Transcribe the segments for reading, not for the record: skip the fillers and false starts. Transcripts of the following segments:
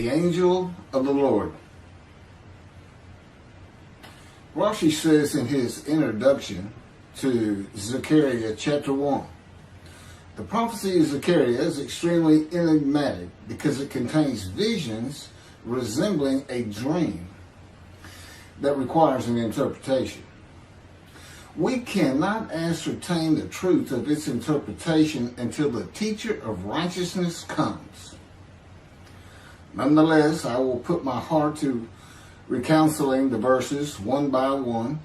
the angel of the Lord. Rashi says in his introduction to Zechariah Chapter 1, the prophecy of Zechariah is extremely enigmatic because it contains visions resembling a dream that requires an interpretation. We cannot ascertain the truth of its interpretation until the teacher of righteousness comes. Nonetheless, I will put my heart to reconciling the verses one by one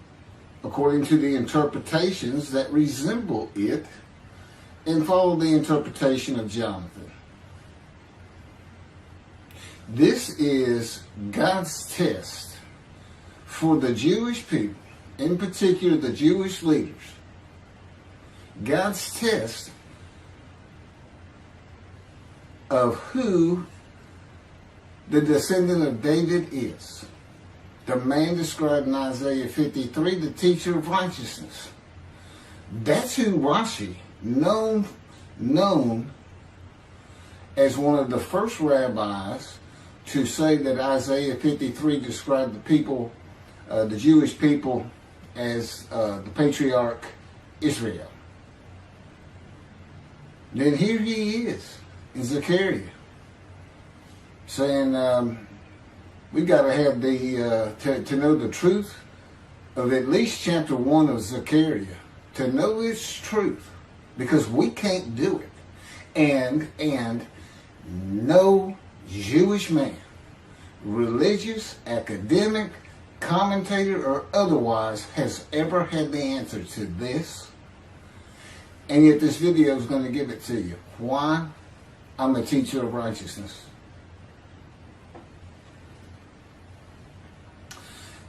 according to the interpretations that resemble it and follow the interpretation of Jonathan. This is God's test for the Jewish people, in particular the Jewish leaders. God's test of who the descendant of David is. The man described in Isaiah 53, the teacher of righteousness. That's who Rashi, known as one of the first rabbis to say that Isaiah 53 described the people, the Jewish people, as the patriarch Israel. Then here he is in Zechariah saying, we got to have to know the truth of at least chapter 1 of Zechariah, to know its truth, because we can't do it. And no Jewish man, religious, academic, commentator, or otherwise, has ever had the answer to this. And yet this video is going to give it to you. Why? I'm a teacher of righteousness.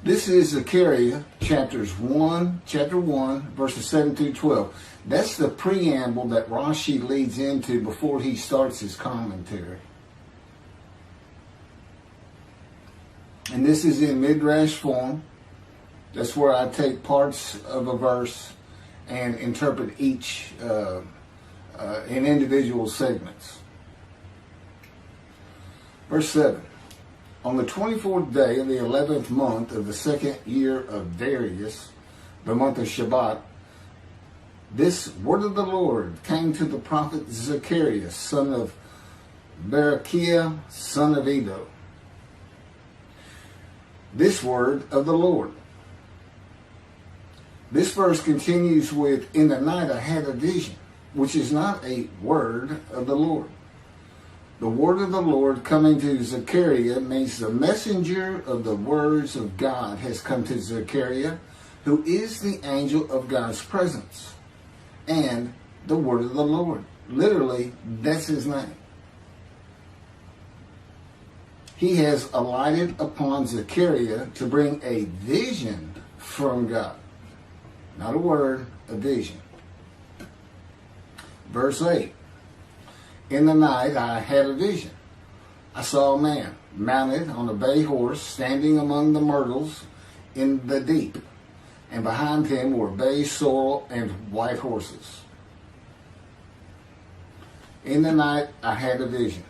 This is Zechariah chapter 1, verses 7 through 12. That's the preamble that Rashi leads into before he starts his commentary. And this is in Midrash form. That's where I take parts of a verse and interpret each in individual segments. Verse 7. On the 24th day of the 11th month of the second year of Darius, the month of Shebat, this word of the Lord came to the prophet Zechariah, son of Berechiah, son of Iddo. This word of the Lord. This verse continues with, in the night I had a vision, which is not a word of the Lord. The word of the Lord coming to Zechariah means the messenger of the words of God has come to Zechariah, who is the angel of God's presence, and the word of the Lord. Literally, that's his name. He has alighted upon Zechariah to bring a vision from God. Not a word, a vision. Verse 8. In the night I had a vision. I saw a man mounted on a bay horse standing among the myrtles in the deep, and behind him were bay, sorrel, and white horses. In the night I had a vision.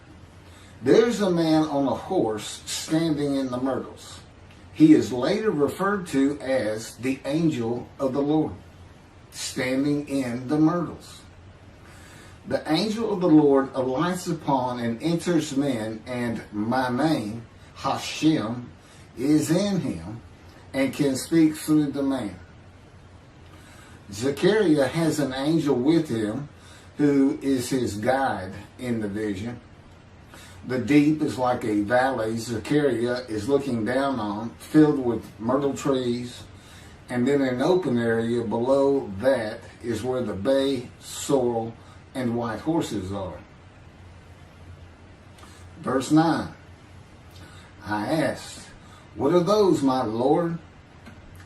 There's a man on a horse standing in the myrtles. He is later referred to as the angel of the Lord, standing in the myrtles. The angel of the Lord alights upon and enters men, and my name, Hashem, is in him and can speak through the man. Zechariah has an angel with him who is his guide in the vision. The deep is like a valley Zechariah is looking down on, filled with myrtle trees, and then an open area below that is where the bay, sorrel, and white horses are. Verse 9. I asked, what are those, my Lord?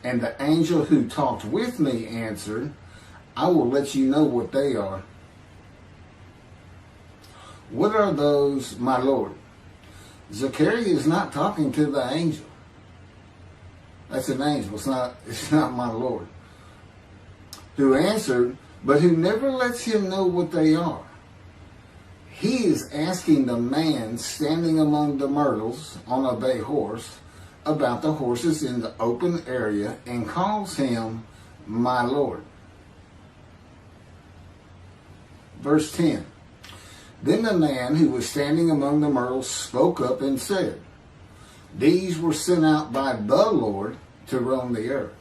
And the angel who talked with me answered, I will let you know what they are. What are those, my Lord? Zechariah is not talking to the angel. That's an angel. It's not my Lord. Who answered, but who never lets him know what they are. he is asking the man standing among the myrtles on a bay horse about the horses in the open area and calls him my Lord. Verse 10. Then the man who was standing among the myrtles spoke up and said, these were sent out by the Lord to roam the earth.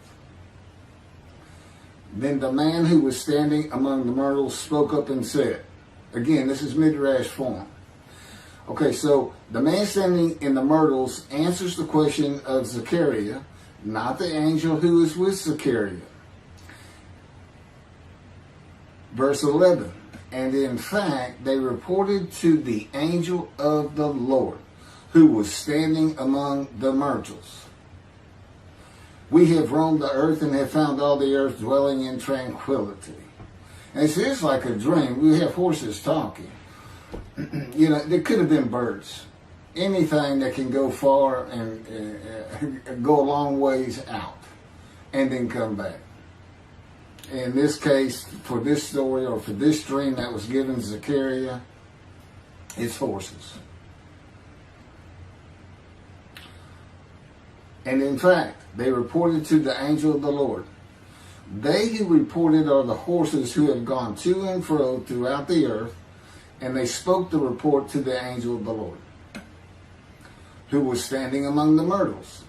Then the man who was standing among the myrtles spoke up and said, again, this is Midrash form. Okay, so the man standing in the myrtles answers the question of Zechariah, not the angel who is with Zechariah. Verse 11. And in fact, they reported to the angel of the Lord, who was standing among the myrtles. We have roamed the earth and have found all the earth dwelling in tranquility. And it's just like a dream. We have horses talking. There could have been birds. Anything that can go far and go a long ways out and then come back. In this case, for this story or for this dream that was given Zechariah, it's horses. And in fact, they reported to the angel of the Lord. They who reported are the horses who have gone to and fro throughout the earth, and they spoke the report to the angel of the Lord, who was standing among the myrtles.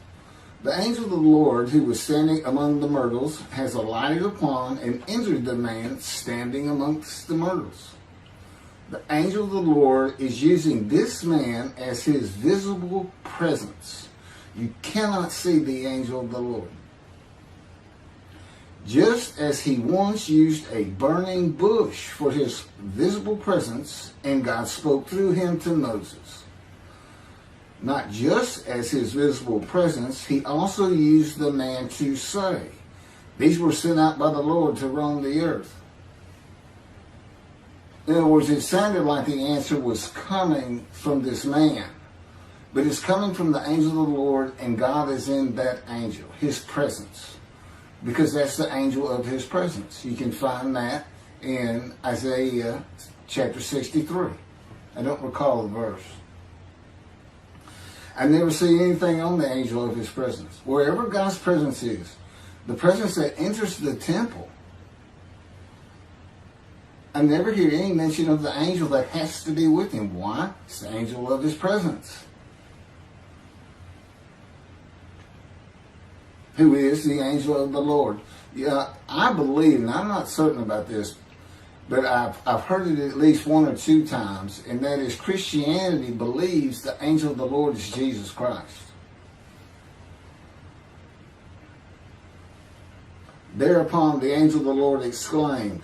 The angel of the Lord, who was standing among the myrtles, has alighted upon and entered the man standing amongst the myrtles. The angel of the Lord is using this man as his visible presence. You cannot see the angel of the Lord. Just as he once used a burning bush for his visible presence, and God spoke through him to Moses. Not just as his visible presence, he also used the man to say, these were sent out by the Lord to roam the earth. In other words, it sounded like the answer was coming from this man. But it's coming from the angel of the Lord, and God is in that angel, his presence. Because that's the angel of his presence. You can find that in Isaiah chapter 63. I don't recall the verse. I never see anything on the angel of his presence. Wherever God's presence is, the presence that enters the temple, I never hear any mention of the angel that has to be with him. Why? It's the angel of his presence, who is the angel of the Lord. Yeah, I believe, and I'm not certain about this, but I've heard it at least one or two times, and that is Christianity believes the angel of the Lord is Jesus Christ. Thereupon the angel of the Lord exclaimed,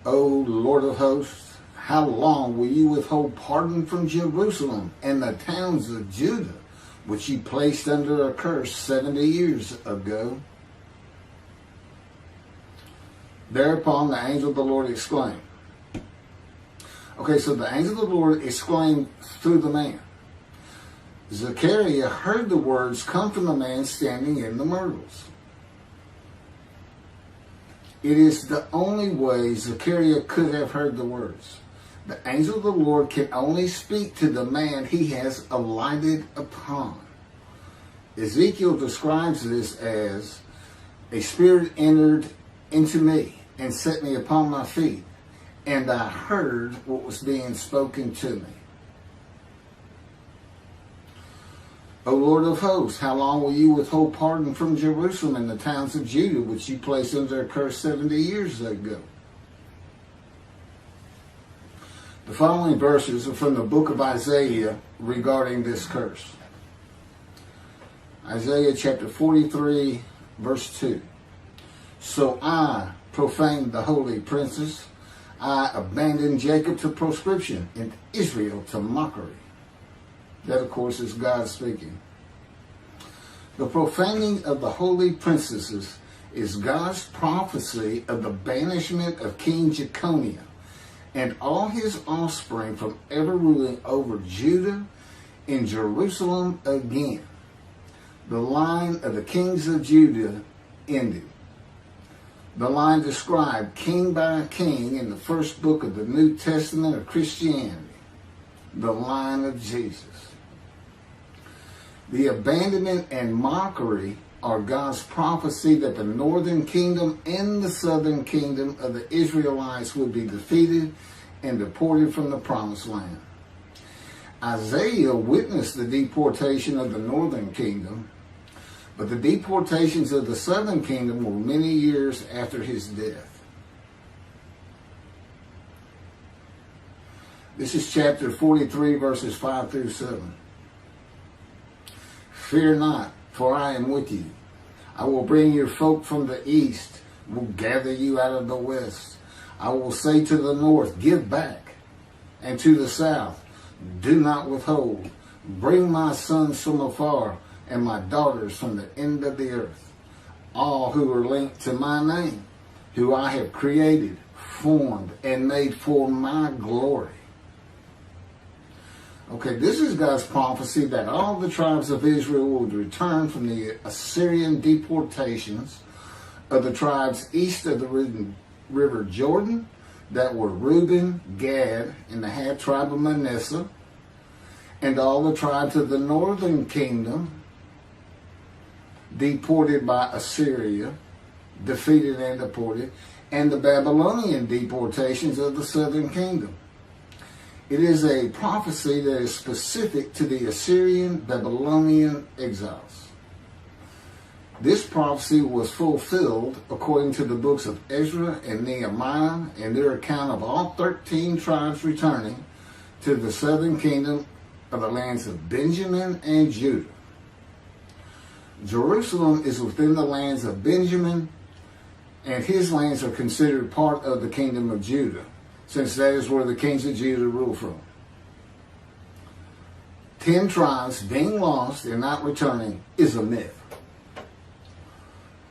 O Lord of hosts, how long will you withhold pardon from Jerusalem and the towns of Judah, which you placed under a curse 70 years ago? Thereupon the angel of the Lord exclaimed. Okay, so the angel of the Lord exclaimed through the man. Zechariah heard the words come from the man standing in the myrtles. It is the only way Zechariah could have heard the words. The angel of the Lord can only speak to the man he has alighted upon. Ezekiel describes this as, a spirit entered into me and set me upon my feet, and I heard what was being spoken to me. O Lord of hosts, how long will you withhold pardon from Jerusalem and the towns of Judah, which you placed under a curse 70 years ago? The following verses are from the book of Isaiah regarding this curse. Isaiah chapter 43, verse 2. So I profaned the holy princes. I abandoned Jacob to proscription and Israel to mockery. That, of course, is God speaking. The profaning of the holy princesses is God's prophecy of the banishment of King Jeconiah and all his offspring from ever ruling over Judah and Jerusalem again. The line of the kings of Judah ended. The line described king by king in the first book of the New Testament of Christianity. the line of Jesus. The abandonment and mockery are God's prophecy that the northern kingdom and the southern kingdom of the Israelites would be defeated and deported from the promised land. Isaiah witnessed the deportation of the northern kingdom, but the deportations of the southern kingdom were many years after his death. This is chapter 43, verses 5 through 7. Fear not, for I am with you. I will bring your folk from the east, will gather you out of the west. I will say to the north, give back, and to the south, do not withhold. Bring my sons from afar, and my daughters from the end of the earth, all who are linked to my name, who I have created, formed, and made for my glory. Okay, this is God's prophecy that all the tribes of Israel would return from the Assyrian deportations of the tribes east of the river Jordan, that were Reuben, Gad, and the half-tribe of Manasseh, and all the tribes of the northern kingdom, deported by Assyria, defeated and deported, and the Babylonian deportations of the southern kingdom. It is a prophecy that is specific to the Assyrian Babylonian exiles. This prophecy was fulfilled according to the books of Ezra and Nehemiah and their account of all 13 tribes returning to the southern kingdom of the lands of Benjamin and Judah. Jerusalem is within the lands of Benjamin, and his lands are considered part of the kingdom of Judah, since that is where the kings of Judah rule from. 10 tribes being lost and not returning is a myth.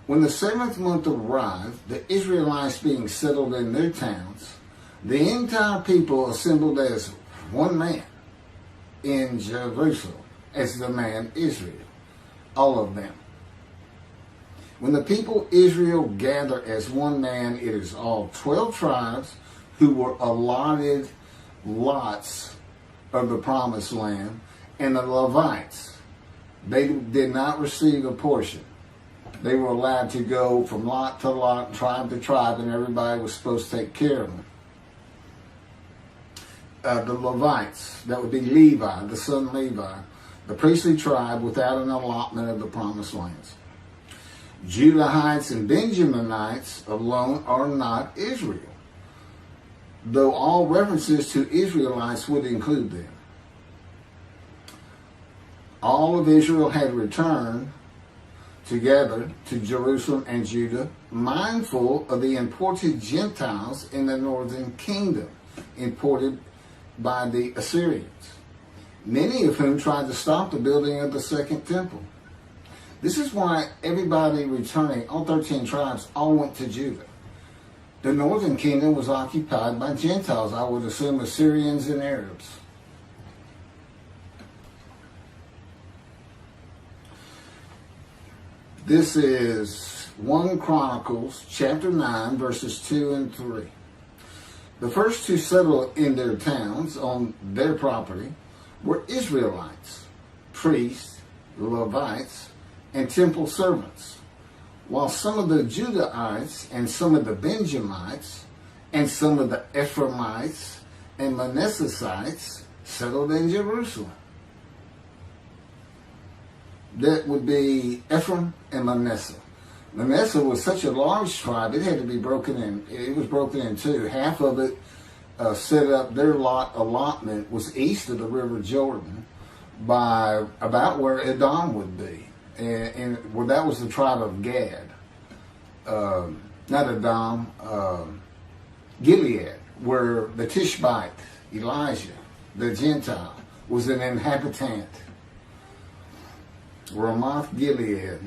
When the 7th month arrived, the Israelites being settled in their towns, the entire people assembled as one man in Jerusalem, as the man Israel, all of them. When the people Israel gather as one man, it is all 12 tribes who were allotted lots of the promised land, and the Levites, they did not receive a portion. They were allowed to go from lot to lot, tribe to tribe, and everybody was supposed to take care of them. The Levites, that would be Levi, the son Levi, the priestly tribe without an allotment of the promised lands. Judahites and Benjaminites alone are not Israel, though all references to Israelites would include them. All of Israel had returned together to Jerusalem and Judah, mindful of the imported Gentiles in the northern kingdom, imported by the Assyrians, many of whom tried to stop the building of the second temple. This is why everybody returning, all 13 tribes, all went to Judah. The northern kingdom was occupied by Gentiles, I would assume Assyrians and Arabs. This is 1 Chronicles chapter 9, verses 2 and 3. The first to settle in their towns on their property were Israelites, priests, Levites, and temple servants, while some of the Judahites and some of the Benjamites and some of the Ephraimites and Manassesites settled in Jerusalem. That would be Ephraim and Manasseh. Manasseh was such a large tribe, it had to be broken in. It was broken in two. Half of it set up, their allotment was east of the river Jordan by about where Edom would be. And well, that was the tribe of Gad. Not Edom, Gilead, where the Tishbite, Elijah, the Gentile, was an inhabitant. Ramoth Gilead.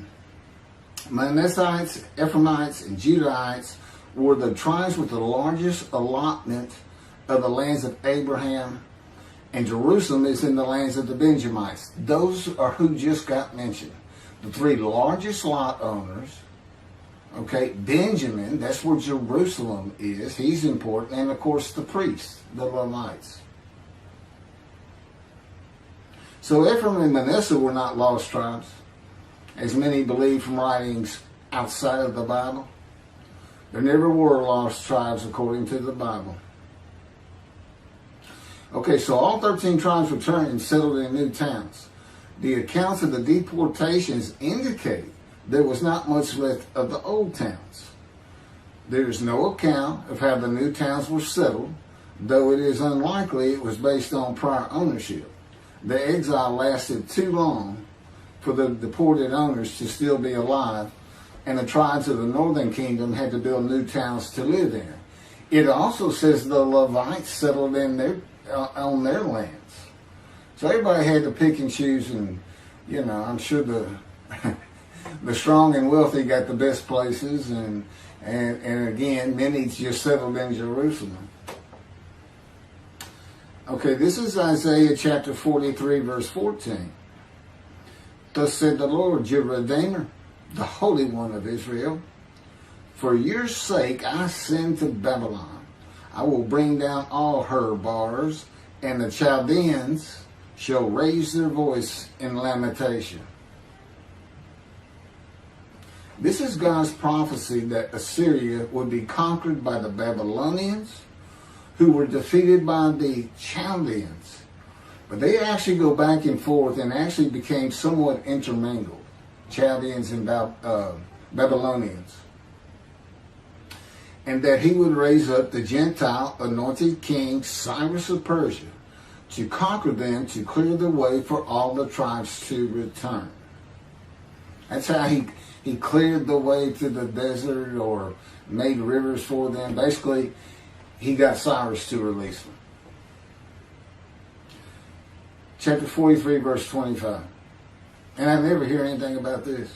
Manassites, Ephraimites, and Judahites were the tribes with the largest allotment of the lands of Abraham, and Jerusalem is in the lands of the Benjamites. Those are who just got mentioned. The 3 largest lot owners. Okay, Benjamin, that's where Jerusalem is. He's important. And of course the priests, the Levites. So Ephraim and Manasseh were not lost tribes, as many believe from writings outside of the Bible. There never were lost tribes according to the Bible. Okay, so all 13 tribes returned and settled in new towns. The accounts of the deportations indicate there was not much left of the old towns. There is no account of how the new towns were settled, though it is unlikely it was based on prior ownership. The exile lasted too long for the deported owners to still be alive, and the tribes of the northern kingdom had to build new towns to live in. It also says the Levites settled in on their lands. So everybody had to pick and choose, and I'm sure the the strong and wealthy got the best places, and again, many just settled in Jerusalem. Okay, this is Isaiah chapter 43, verse 14. Thus said the Lord, your Redeemer, the Holy One of Israel, for your sake I send to Babylon. I will bring down all her bars, and the Chaldeans shall raise their voice in lamentation. This is God's prophecy that Assyria would be conquered by the Babylonians, who were defeated by the Chaldeans. But they actually go back and forth and actually became somewhat intermingled, Chaldeans and Babylonians. And that he would raise up the Gentile anointed king Cyrus of Persia to conquer them, to clear the way for all the tribes to return. That's how he cleared the way to the desert or made rivers for them. Basically, he got Cyrus to release them. Chapter 43, verse 25. And I never hear anything about this.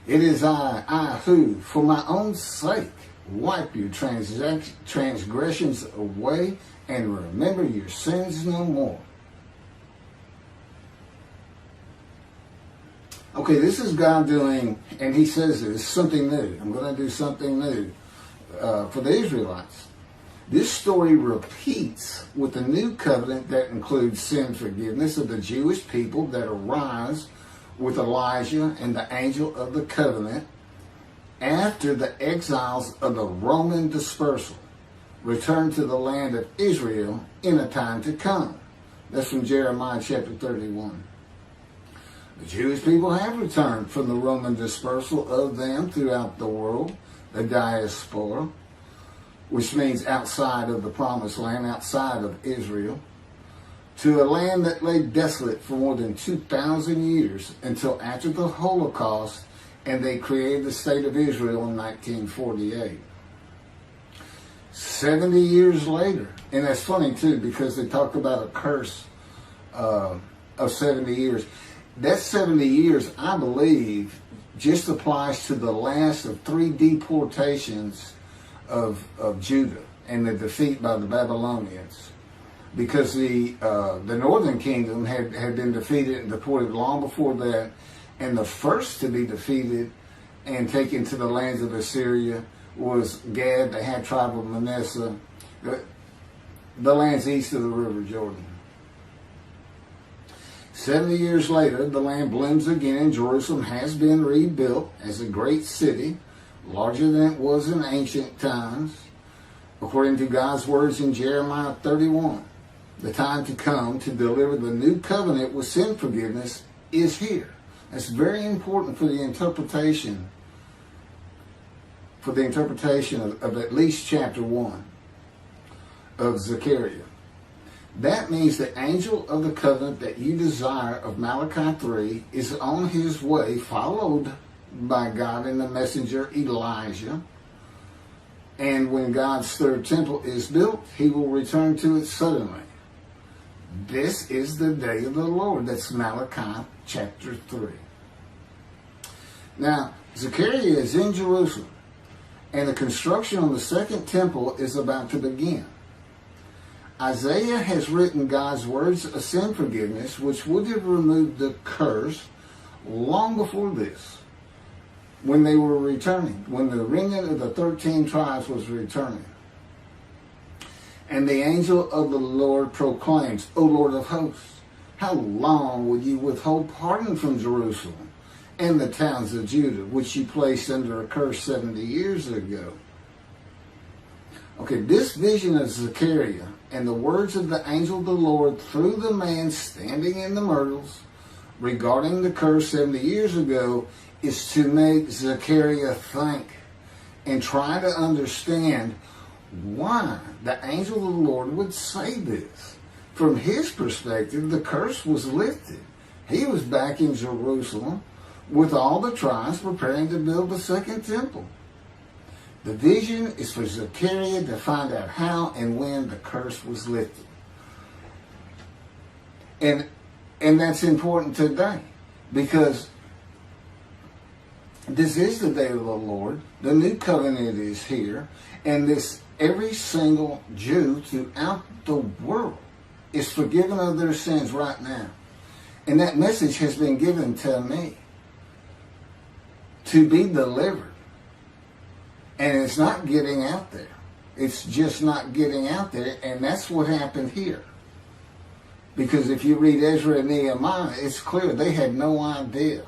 It is I who, for my own sake, wipe your transgressions away and remember your sins no more. Okay, this is God doing, and he says this, something new. I'm going to do something new for the Israelites. This story repeats with the new covenant that includes sin forgiveness of the Jewish people that arise with Elijah and the angel of the covenant after the exiles of the Roman dispersal return to the land of Israel in a time to come. That's from Jeremiah chapter 31. The Jewish people have returned from the Roman dispersal of them throughout the world, the diaspora, which means outside of the promised land, outside of Israel, to a land that lay desolate for more than 2,000 years until after the Holocaust, and they created the state of Israel in 1948. 70 years later, and that's funny too, because they talk about a curse of 70 years. That 70 years, I believe, just applies to the last of 3 deportations of Judah and the defeat by the Babylonians, because the northern kingdom had been defeated and deported long before that, and the first to be defeated and taken to the lands of Assyria was Gad, the half tribe of Manasseh, the lands east of the river Jordan. 70 years later, the land blooms again, and Jerusalem has been rebuilt as a great city, larger than it was in ancient times, according to God's words in Jeremiah 31. The time to come to deliver the new covenant with sin forgiveness is here. That's very important for the interpretation of at least chapter 1 of Zechariah. That means the angel of the covenant that you desire of Malachi 3 is on his way, followed by God and the messenger Elijah. And when God's third temple is built, he will return to it suddenly. This is the day of the Lord. That's Malachi chapter 3. Now, Zechariah is in Jerusalem, and the construction on the second temple is about to begin. Isaiah has written God's words of sin forgiveness, which would have removed the curse long before this, when they were returning, when the remnant of the 13 tribes was returning. And the angel of the Lord proclaims, O Lord of hosts, How long will you withhold pardon from Jerusalem and the towns of Judah, which you placed under a curse 70 years ago? Okay, this vision of Zechariah and the words of the angel of the Lord through the man standing in the myrtles regarding the curse 70 years ago is to make Zechariah think and try to understand why the angel of the Lord would say this. From his perspective, the curse was lifted. He was back in Jerusalem with all the tribes preparing to build the second temple. The vision is for Zechariah to find out how and when the curse was lifted. And that's important today, because this is the day of the Lord. The new covenant is here, and every single Jew throughout the world is forgiven of their sins right now. And that message has been given to me to be delivered. And it's not getting out there. It's just not getting out there, and that's what happened here. Because if you read Ezra and Nehemiah, it's clear they had no idea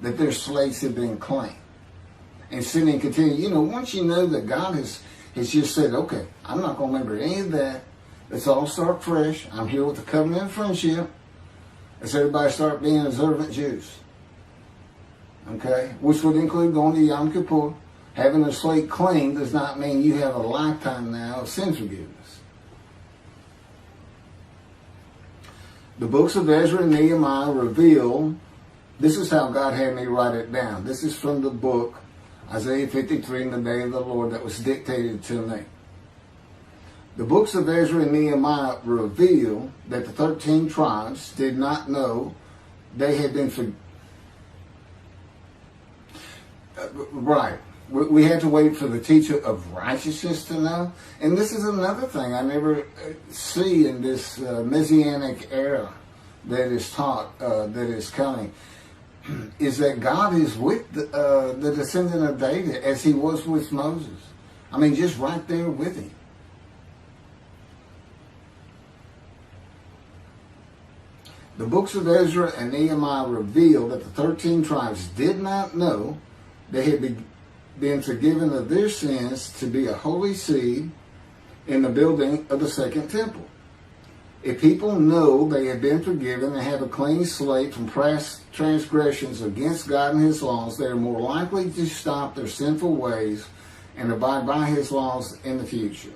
that their slates had been claimed. And sin and continue. Once you know that God has just said, okay, I'm not going to remember any of that. Let's all start fresh. I'm here with the covenant of friendship. Let's everybody start being observant Jews. Okay? Which would include going to Yom Kippur. Having a slate clean does not mean you have a lifetime now of sin forgiveness. The books of Ezra and Nehemiah reveal, this is how God had me write it down. This is from the book, Isaiah 53, in the day of the Lord, that was dictated to me. The books of Ezra and Nehemiah reveal that the 13 tribes did not know they had been right. We had to wait for the teacher of righteousness to know. And this is another thing I never see in this Messianic era that is taught, that is coming, is that God is with the descendant of David as he was with Moses. I mean, just right there with him. The books of Ezra and Nehemiah reveal that the 13 tribes did not know they had been forgiven of their sins to be a holy seed in the building of the second temple. If people know they have been forgiven and have a clean slate from past transgressions against God and his laws, they are more likely to stop their sinful ways and abide by his laws in the future.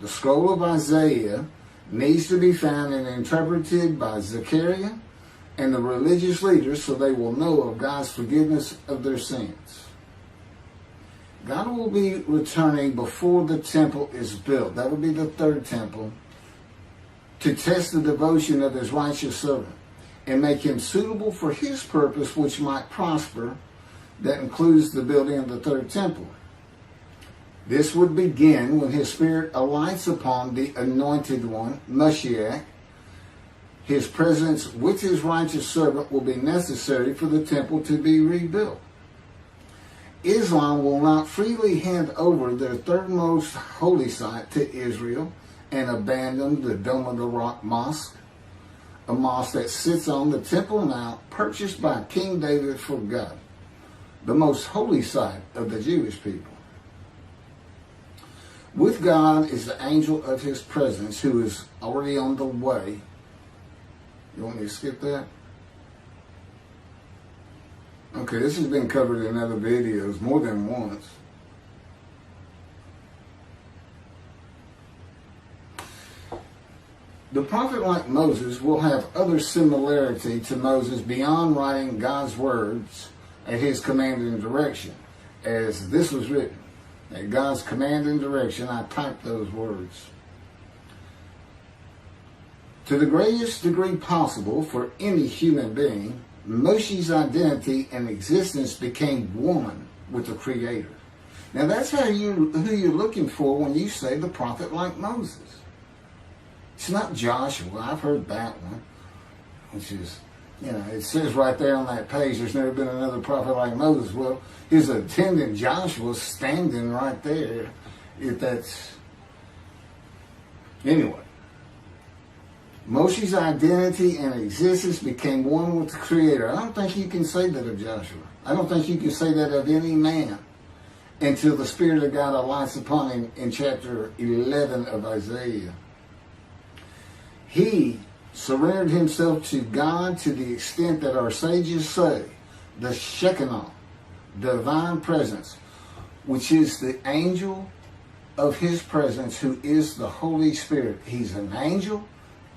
The scroll of Isaiah needs to be found and interpreted by Zechariah and the religious leaders so they will know of God's forgiveness of their sins. God will be returning before the temple is built. That will be the third temple, to test the devotion of his righteous servant and make him suitable for his purpose, which might prosper. That includes the building of the third temple. This would begin when his spirit alights upon the anointed one, Moshiach. His presence with his righteous servant will be necessary for the temple to be rebuilt. Islam will not freely hand over their third most holy site to Israel and abandon the Dome of the Rock Mosque, a mosque that sits on the Temple Mount purchased by King David for God, the most holy site of the Jewish people. With God is the angel of his presence who is already on the way. You want me to skip that? Okay, this has been covered in other videos more than once. The prophet like Moses will have other similarity to Moses beyond writing God's words at his command and direction, as this was written. At God's command and direction, I typed those words. To the greatest degree possible for any human being, Moshe's identity and existence became one with the Creator. Now that's who you're looking for when you say the prophet like Moses. It's not Joshua. I've heard that one, which is, it says right there on that page, there's never been another prophet like Moses. Well, his attendant Joshua standing right there, if that's... Anyway. Moshe's identity and existence became one with the Creator. I don't think you can say that of Joshua. I don't think you can say that of any man until the Spirit of God alights upon him in chapter 11 of Isaiah. He surrendered himself to God to the extent that our sages say the Shekinah, divine presence, which is the angel of his presence, who is the Holy Spirit. He's an angel,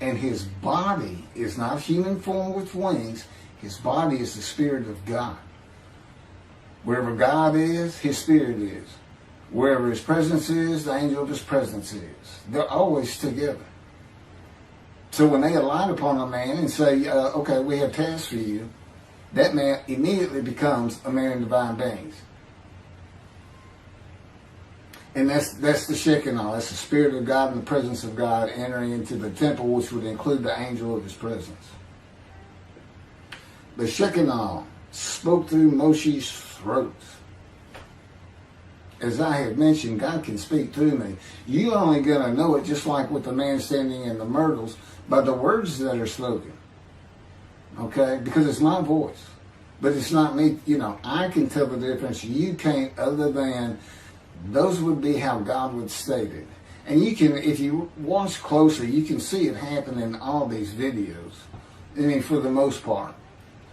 and his body is not human form with wings. His body is the Spirit of God. Wherever God is, his Spirit is. Wherever his presence is, the angel of his presence is. They're always together. So when they alight upon a man and say, okay, we have tasks for you, that man immediately becomes a man in divine beings. And that's the Shekinah. That's the Spirit of God and the presence of God entering into the temple, which would include the angel of his presence. The Shekinah spoke through Moshe's throat. As I have mentioned, God can speak through me. You're only going to know it, just like with the man standing in the myrtles, by the words that are spoken. Okay? Because it's my voice. But it's not me. You know, I can tell the difference. You can't, other than those would be how God would state it. And you can, if you watch closely, you can see it happen in all these videos. I mean, for the most part.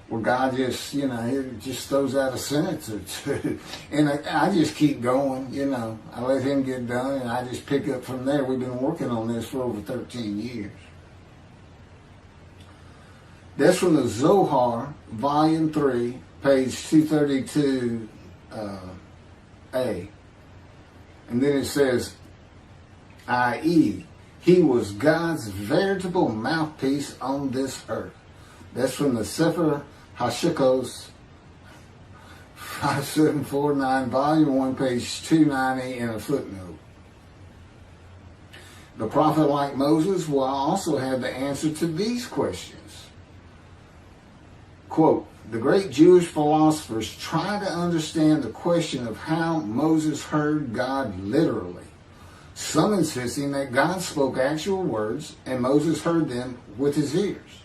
Where God just, you know, it just throws out a sentence or two. And I just keep going, you know. I let him get done, and I just pick up from there. We've been working on this for over 13 years. That's from the Zohar, Volume 3, page 232a. And then it says, i.e., he was God's veritable mouthpiece on this earth. That's from the Sefer Hashikos 5749, Volume 1, page 290, and a footnote. The prophet, like Moses, will also have the answer to these questions. Quote, the great Jewish philosophers try to understand the question of how Moses heard God literally, some insisting that God spoke actual words and Moses heard them with his ears,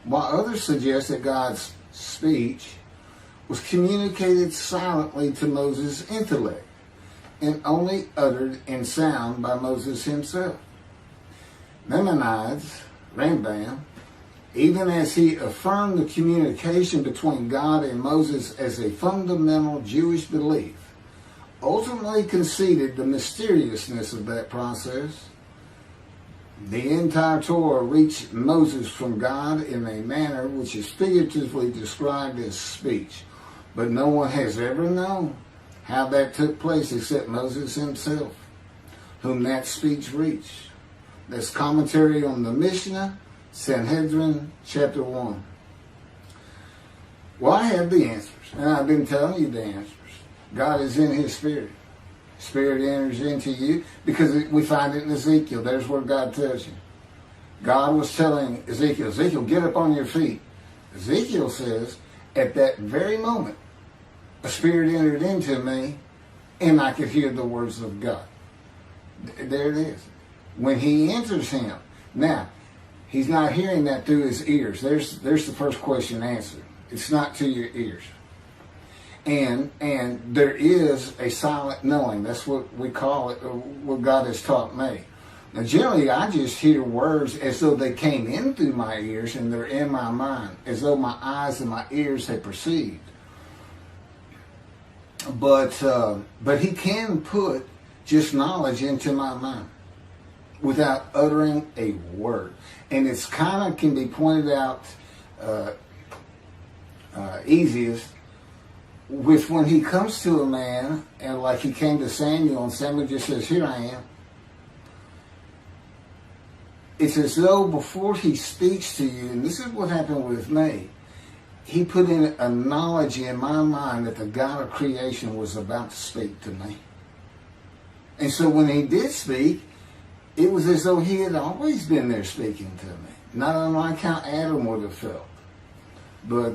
while others suggest that God's speech was communicated silently to Moses' intellect and only uttered in sound by Moses himself. Maimonides, Rambam, even as he affirmed the communication between God and Moses as a fundamental Jewish belief, ultimately conceded the mysteriousness of that process. The entire Torah reached Moses from God in a manner which is figuratively described as speech, but no one has ever known how that took place except Moses himself, whom that speech reached. That's commentary on the Mishnah, Sanhedrin, Chapter 1. Well, I have the answers, and I've been telling you the answers. God is in his Spirit. Spirit enters into you, because we find it in Ezekiel. There's where God tells you. God was telling Ezekiel, Ezekiel, get up on your feet. Ezekiel says, at that very moment, a spirit entered into me, and I could hear the words of God. There it is. When he enters him. Now, he's not hearing that through his ears. There's the first question answered. It's not to your ears. And there is a silent knowing. That's what we call it, what God has taught me. Now, generally, I just hear words as though they came in through my ears and they're in my mind, as though my eyes and my ears had perceived. But he can put just knowledge into my mind without uttering a word. And it's kind of can be pointed out easiest with when he comes to a man, and like he came to Samuel, and Samuel just says, here I am. It's as though before he speaks to you, and this is what happened with me, he put in a knowledge in my mind that the God of creation was about to speak to me. And so when he did speak, it was as though he had always been there speaking to me. Not unlike how Adam would have felt. But